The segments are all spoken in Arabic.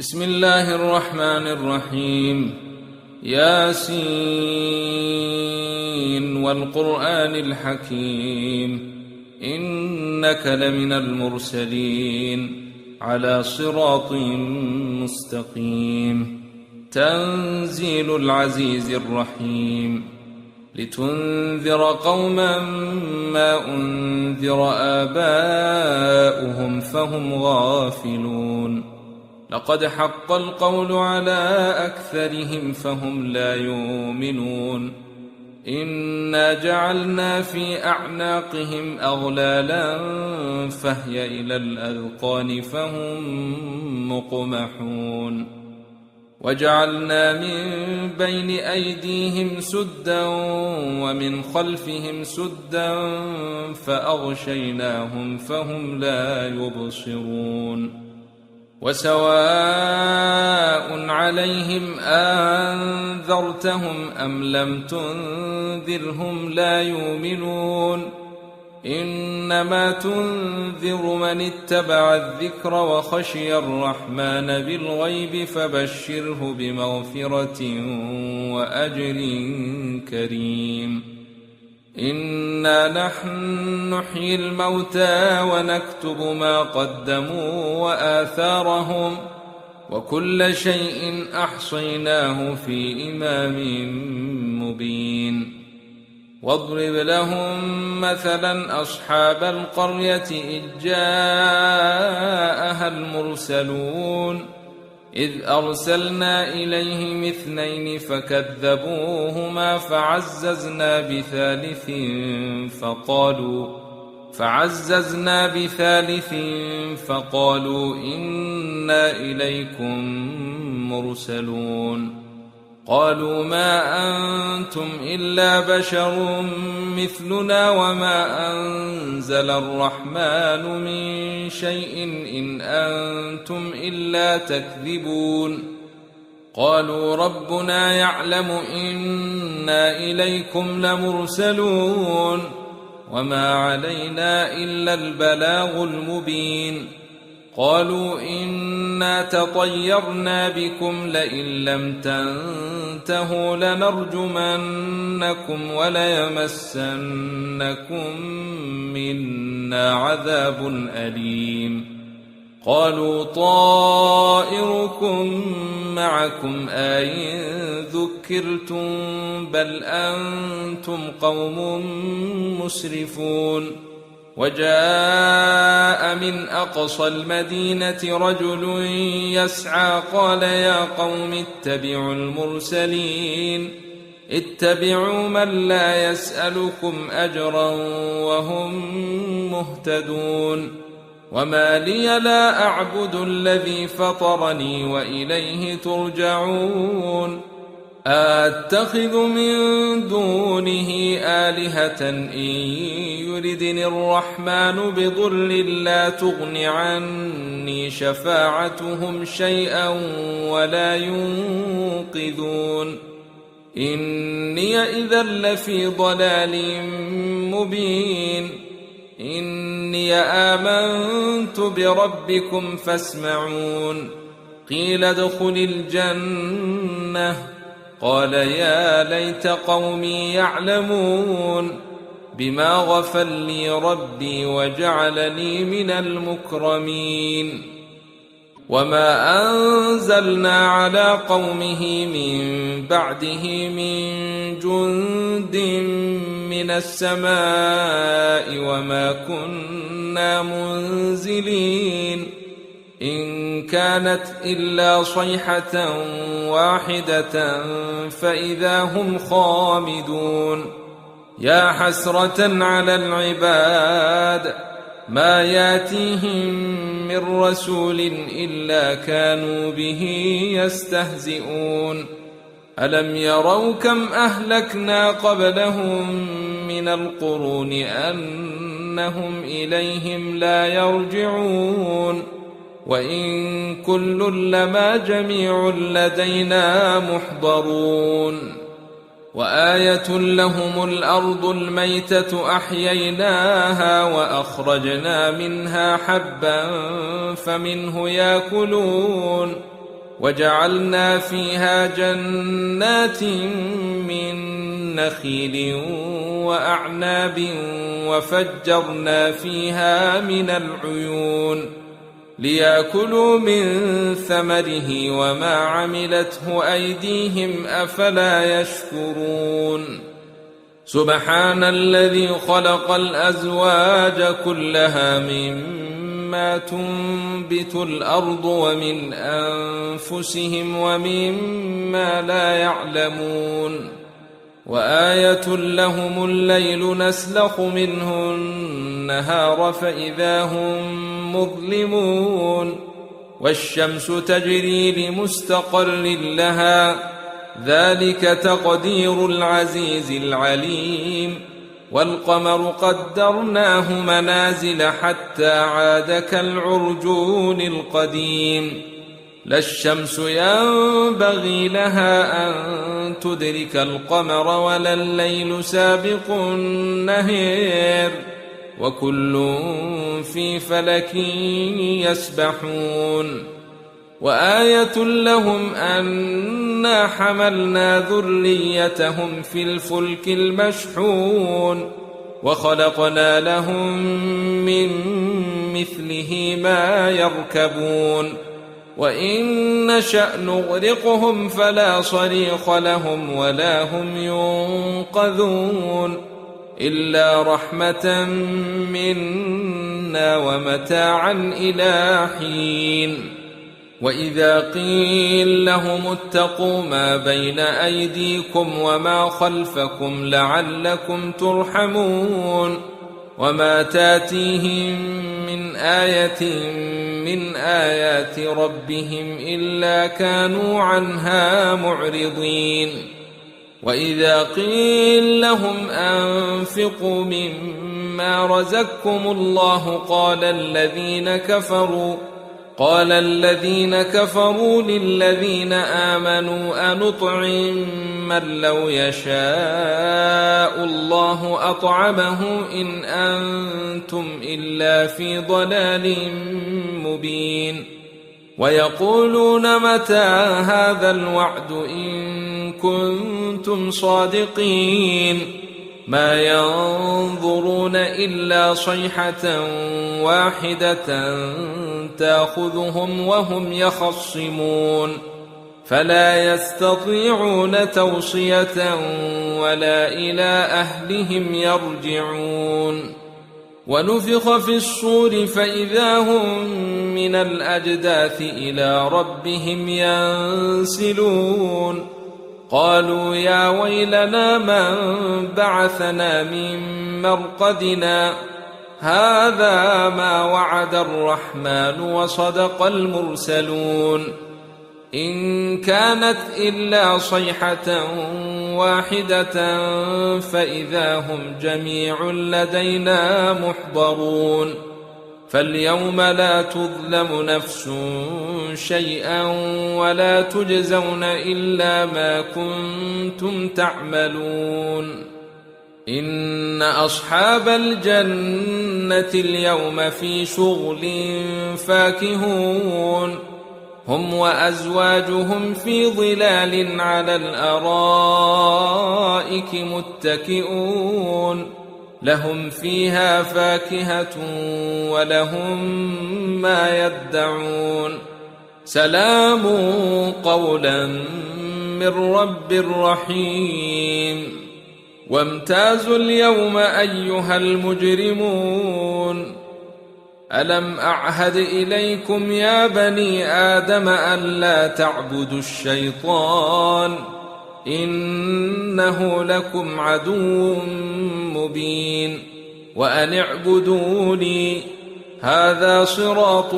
بسم الله الرحمن الرحيم. ياسين والقرآن الحكيم إنك لمن المرسلين على صراط مستقيم. تنزيل العزيز الرحيم لتنذر قوما ما أنذر آباؤهم فهم غافلون. لقد حق القول على أكثرهم فهم لا يؤمنون. إنا جعلنا في أعناقهم أغلالا فهي إلى الأذقان فهم مقمحون. وجعلنا من بين أيديهم سدا ومن خلفهم سدا فأغشيناهم فهم لا يبصرون. وسواء عليهم أنذرتهم أم لم تنذرهم لا يؤمنون. إنما تنذر من اتبع الذكر وخشي الرحمن بالغيب فبشره بمغفرة وأجر كريم. إنا نحن نحيي الموتى ونكتب ما قدموا وآثارهم وكل شيء أحصيناه في إمام مبين. واضرب لهم مثلا أصحاب القرية إذ جاءها المرسلون إذ أرسلنا إليهم اثنين فكذبوهما فعززنا بثالث فقالوا إنا إليكم مرسلون. قالوا ما أنتم إلا بشر مثلنا وما أنزل الرحمن من شيء إن أنتم إلا تكذبون. قالوا ربنا يعلم إنا إليكم لمرسلون وما علينا إلا البلاغ المبين. قالوا إنا تطيرنا بكم لئن لم تنتهوا لنرجمنكم وليمسنكم منا عذاب أليم. قالوا طائركم معكم أئن ذكرتم بل أنتم قوم مسرفون. وجاء من أقصى المدينة رجل يسعى قال يا قوم اتبعوا المرسلين اتبعوا من لا يسألكم أجرا وهم مهتدون. وما لي لا أعبد الذي فطرني وإليه ترجعون. أتخذ من دونه آلهة إن يردني الرحمن بضر لا تغن عني شفاعتهم شيئا ولا ينقذون. إني إذا لفي ضلال مبين. إني آمنت بربكم فاسمعون. قيل ادخل الجنة قال يا ليت قومي يعلمون بما غفر لي ربي وجعلني من المكرمين. وما أنزلنا على قومه من بعده من جند من السماء وما كنا منزلين. إن كانت إلا صيحة واحدة فإذا هم خامدون. يا حسرة على العباد ما ياتيهم من رسول إلا كانوا به يستهزئون. ألم يروا كم أهلكنا قبلهم من القرون أنهم إليهم لا يرجعون. وإن كل لما جميع لدينا محضرون. وآية لهم الأرض الميتة أحييناها وأخرجنا منها حبا فمنه يأكلون وجعلنا فيها جنات من نخيل وأعناب وفجرنا فيها من العيون ليأكلوا من ثمره وما عملته أيديهم أفلا يشكرون سبحان الذي خلق الأزواج كلها مما تنبت الأرض ومن أنفسهم ومما لا يعلمون وآية لهم الليل نسلخ منه النهار فإذا هم مظلمون والشمس تجري لمستقر لها ذلك تقدير العزيز العليم والقمر قدرناه منازل حتى عاد كالعرجون القديم لا الشمس ينبغي لها أن تدرك القمر ولا الليل سابق النهار وكل في فلك يسبحون وآية لهم أنا حملنا ذريتهم في الفلك المشحون وخلقنا لهم من مثله ما يركبون وإن نشأ نغرقهم فلا صريخ لهم ولا هم ينقذون إلا رحمة منا ومتاعا إلى حين وإذا قيل لهم اتقوا ما بين أيديكم وما خلفكم لعلكم ترحمون وما تاتيهم من آية من آيات ربهم إلا كانوا عنها معرضين وإذا قيل لهم أنفقوا مما رزقكم الله قال الذين كفروا للذين آمنوا أنطعم من لو يشاء الله أطعمه إن أنتم إلا في ضلال مبين ويقولون متى هذا الوعد إن كنتم صادقين ما ينظرون إلا صيحة واحدة تأخذهم وهم يخصمون فلا يستطيعون توصية ولا إلى أهلهم يرجعون ونفخ في الصور فإذا هم من الأجداث إلى ربهم ينسلون قالوا يا ويلنا من بعثنا من مرقدنا هذا ما وعد الرحمن وصدق المرسلون إن كانت إلا صيحة واحدة فإذا هم جميع لدينا محضرون فاليوم لا تظلم نفس شيئا ولا تجزون إلا ما كنتم تعملون إن أصحاب الجنة اليوم في شغل فاكهون هم وأزواجهم في ظلال على الأرائك متكئون لهم فيها فاكهة ولهم ما يدعون سلام قولا من رب رحيم وامتازوا اليوم أيها المجرمون ألم أعهد إليكم يا بني آدم ألا تعبدوا الشيطان إنه لكم عدو مبين وأن اعبدوني هذا صراط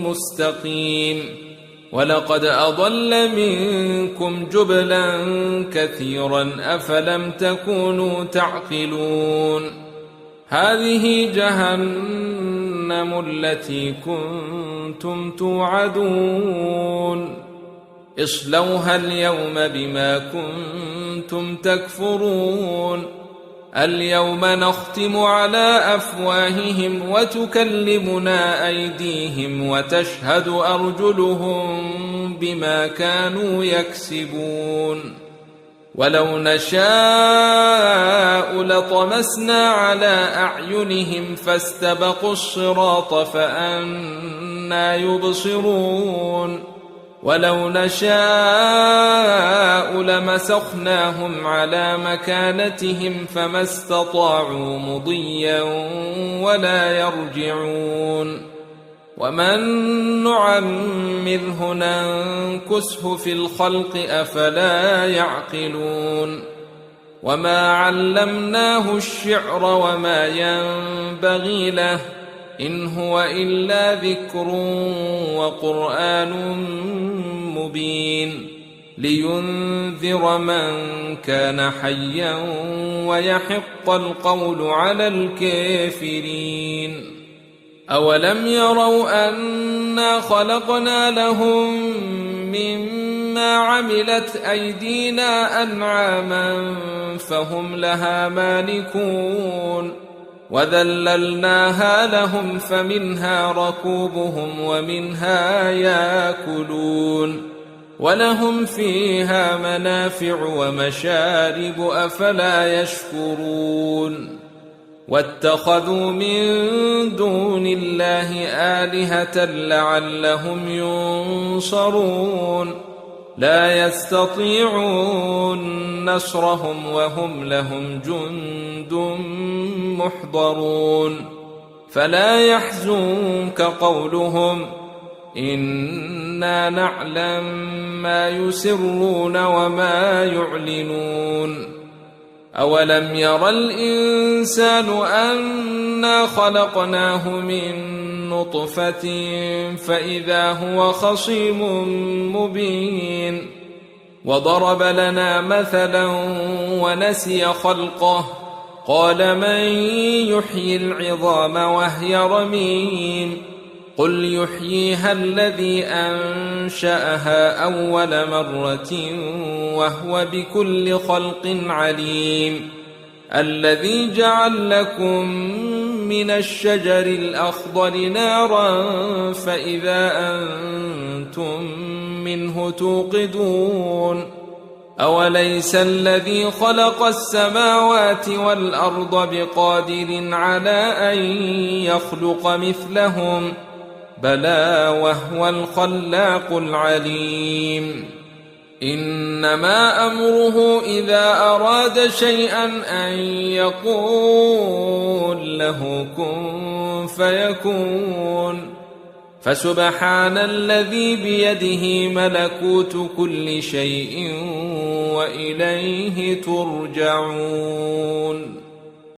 مستقيم ولقد أضل منكم جبلا كثيرا أفلم تكونوا تعقلون هذه جهنم التي كنتم توعدون اصلوها اليوم بما كنتم تكفرون اليوم نختم على أفواههم وتكلمنا أيديهم وتشهد أرجلهم بما كانوا يكسبون ولو نشاء لطمسنا على أعينهم فاستبقوا الصراط فأنى يبصرون ولو نشاء لمسخناهم على مكانتهم فما استطاعوا مضيا ولا يرجعون ومن نعمره ننكسه في الخلق أفلا يعقلون وما علمناه الشعر وما ينبغي له إن هو إلا ذكر وقرآن مبين لينذر من كان حيا ويحق القول على الكافرين أولم يروا أنا خلقنا لهم مما عملت أيدينا أنعاما فهم لها مالكون وذللناها لهم فمنها ركوبهم ومنها يأكلون ولهم فيها منافع ومشارب أفلا يشكرون واتخذوا من دون الله آلهة لعلهم ينصرون لا يستطيعون نصرهم وهم لهم جند محضرون فلا يحزنك قولهم إنا نعلم ما يسرون وما يعلنون أولم ير الإنسان أنا خلقناه من نطفة فإذا هو خصيم مبين وضرب لنا مثلا ونسي خلقه قال من يحيي العظام وهي رميم قل يحييها الذي أنشأها أول مرة وهو بكل خلق عليم الذي جعل لكم من الشجر الأخضر نارا فإذا أنتم منه توقدون أوليس الذي خلق السماوات والأرض بقادر على أن يخلق مثلهم بلى وهو الخلاق العليم إنما أمره إذا أراد شيئا أن يقول له كن فيكون فسبحان الذي بيده ملكوت كل شيء وإليه ترجعون